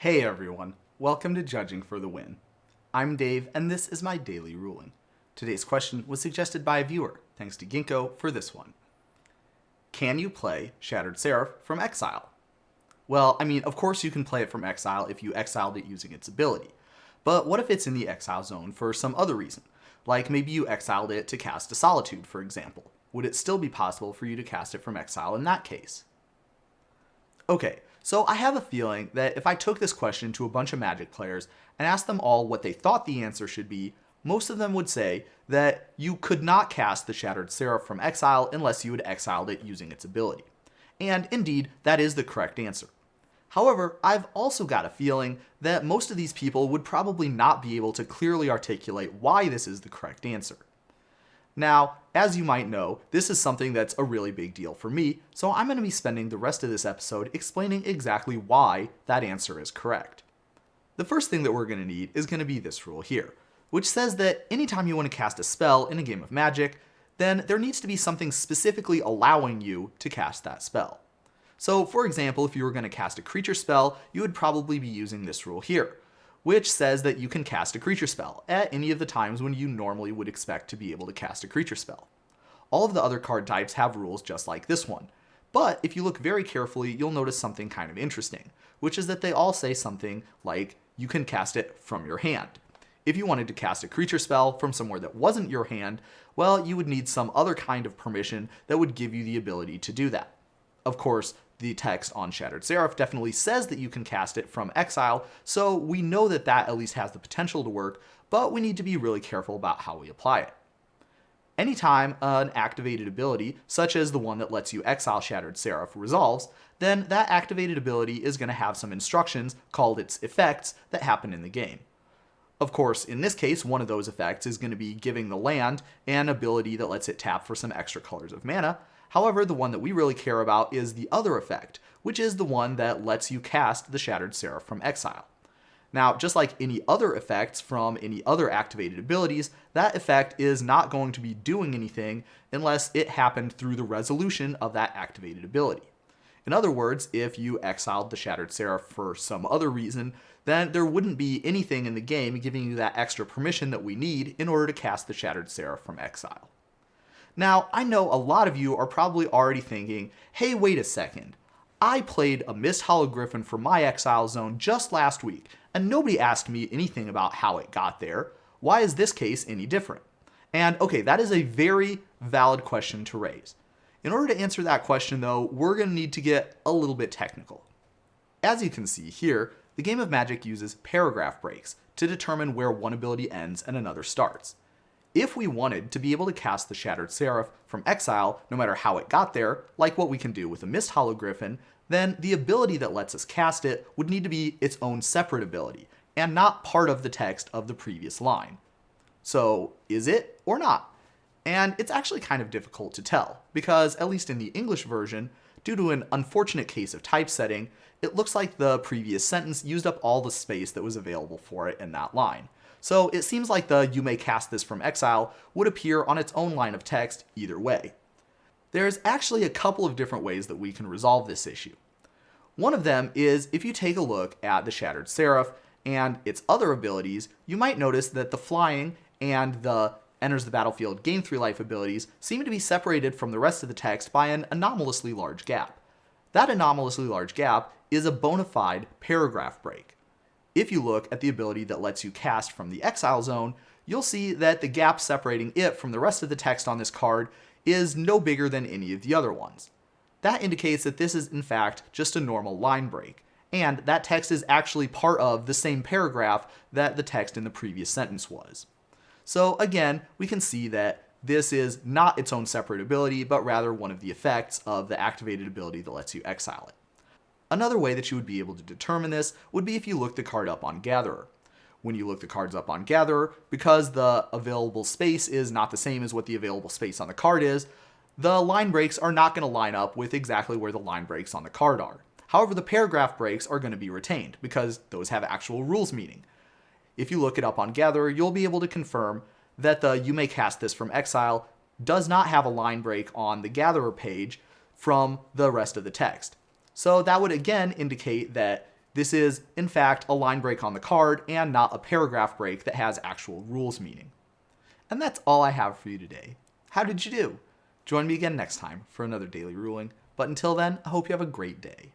Hey everyone, welcome to Judging for the Win. I'm Dave, and this is my daily ruling. Today's question was suggested by a viewer, thanks to Ginkgo for this one. Can you play Shattered Seraph from exile? Well, of course you can play it from exile if you exiled it using its ability. But what if it's in the exile zone for some other reason? Like maybe you exiled it to cast a Solitude, for example. Would it still be possible for you to cast it from exile in that case? Okay, so I have a feeling that if I took this question to a bunch of Magic players and asked them all what they thought the answer should be, most of them would say that you could not cast the Shattered Seraph from exile unless you had exiled it using its ability. And indeed, that is the correct answer. However, I've also got a feeling that most of these people would probably not be able to clearly articulate why this is the correct answer. Now, as you might know, this is something that's a really big deal for me, so I'm going to be spending the rest of this episode explaining exactly why that answer is correct. The first thing that we're going to need is going to be this rule here, which says that anytime you want to cast a spell in a game of Magic, then there needs to be something specifically allowing you to cast that spell. So, for example, if you were going to cast a creature spell, you would probably be using this rule here, which says that you can cast a creature spell at any of the times when you normally would expect to be able to cast a creature spell. All of the other card types have rules just like this one, but if you look very carefully, you'll notice something kind of interesting, which is that they all say something like you can cast it from your hand. If you wanted to cast a creature spell from somewhere that wasn't your hand, well, you would need some other kind of permission that would give you the ability to do that. Of course, the text on Shattered Seraph definitely says that you can cast it from exile, so we know that that at least has the potential to work, but we need to be really careful about how we apply it. Anytime an activated ability, such as the one that lets you exile Shattered Seraph, resolves, then that activated ability is going to have some instructions called its effects that happen in the game. Of course, in this case, one of those effects is going to be giving the land an ability that lets it tap for some extra colors of mana. However, the one that we really care about is the other effect, which is the one that lets you cast the Shattered Seraph from exile. Now, just like any other effects from any other activated abilities, that effect is not going to be doing anything unless it happened through the resolution of that activated ability. In other words, if you exiled the Shattered Seraph for some other reason, then there wouldn't be anything in the game giving you that extra permission that we need in order to cast the Shattered Seraph from exile. Now, I know a lot of you are probably already thinking, hey, wait a second. I played a Misthollow Griffin for my exile zone just last week, and nobody asked me anything about how it got there. Why is this case any different? And okay, that is a very valid question to raise. In order to answer that question, though, we're going to need to get a little bit technical. As you can see here, the game of Magic uses paragraph breaks to determine where one ability ends and another starts. If we wanted to be able to cast the Shattered Seraph from exile, no matter how it got there, like what we can do with a Misthollow Griffin, then the ability that lets us cast it would need to be its own separate ability, and not part of the text of the previous line. So, is it or not? And it's actually kind of difficult to tell, because at least in the English version, due to an unfortunate case of typesetting, it looks like the previous sentence used up all the space that was available for it in that line. So it seems like the "you may cast this from exile" would appear on its own line of text either way. There's actually a couple of different ways that we can resolve this issue. One of them is if you take a look at the Shattered Seraph and its other abilities, you might notice that the flying and the enters the battlefield, gain 3 life abilities seem to be separated from the rest of the text by an anomalously large gap. That anomalously large gap is a bona fide paragraph break. If you look at the ability that lets you cast from the exile zone, you'll see that the gap separating it from the rest of the text on this card is no bigger than any of the other ones. That indicates that this is in fact just a normal line break, and that text is actually part of the same paragraph that the text in the previous sentence was. So again, we can see that this is not its own separate ability, but rather one of the effects of the activated ability that lets you exile it. Another way that you would be able to determine this would be if you look the card up on Gatherer. When you look the cards up on Gatherer, because the available space is not the same as what the available space on the card is, the line breaks are not going to line up with exactly where the line breaks on the card are. However, the paragraph breaks are going to be retained, because those have actual rules meaning. If you look it up on Gatherer, you'll be able to confirm that the "you may cast this from exile" does not have a line break on the Gatherer page from the rest of the text. So that would again indicate that This is, in fact, a line break on the card and not a paragraph break that has actual rules meaning. And that's all I have for you today. How did you do? Join me again next time for another daily ruling, but until then, I hope you have a great day.